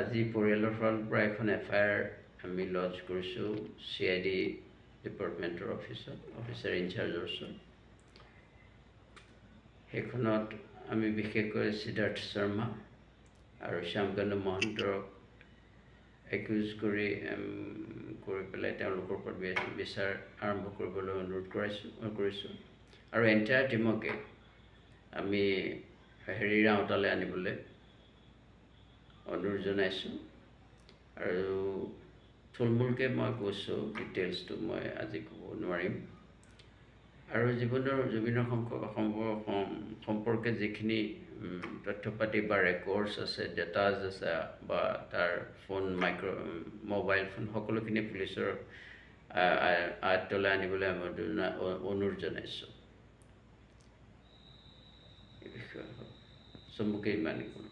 আজি পৰিয়ালৰ ফালৰ পৰা এখন FIR আমি লঞ্চ কৰিছোঁ CID ডিপাৰ্টমেণ্টৰ অফিচাৰ ইনচাৰ্জৰ ওচৰত। সেইখনত আমি বিশেষকৈ সিদ্ধাৰ্থ শৰ্মা আৰু শ্যামকান্ত মহন্তক একিউজ কৰি পেলাই তেওঁলোকৰ ওপৰত বিচাৰ আৰম্ভ কৰিবলৈ অনুৰোধ কৰিছোঁ আৰু এণ্টায়াৰ টিমকে আমি হেৰিৰ আওতালৈ আনিবলৈ অনুৰোধ জনাইছোঁ। আৰু থুলমূলকৈ মই কৈছোঁ, ডিটেইলছটো মই আজি ক'ব নোৱাৰিম। আৰু জুবিনৰ সম্পৰ্কে যিখিনি তথ্য পাতি বা ৰেকৰ্ডছ আছে, ডেটাজ আছে বা তাৰ মোবাইল ফোন সকলোখিনি পুলিচৰ আয়ত্তলৈ আনিবলৈ আমি অনুৰোধ জনাইছোঁ। এই বিষয়ে চমুকৈ ইমানেই ক'লোঁ।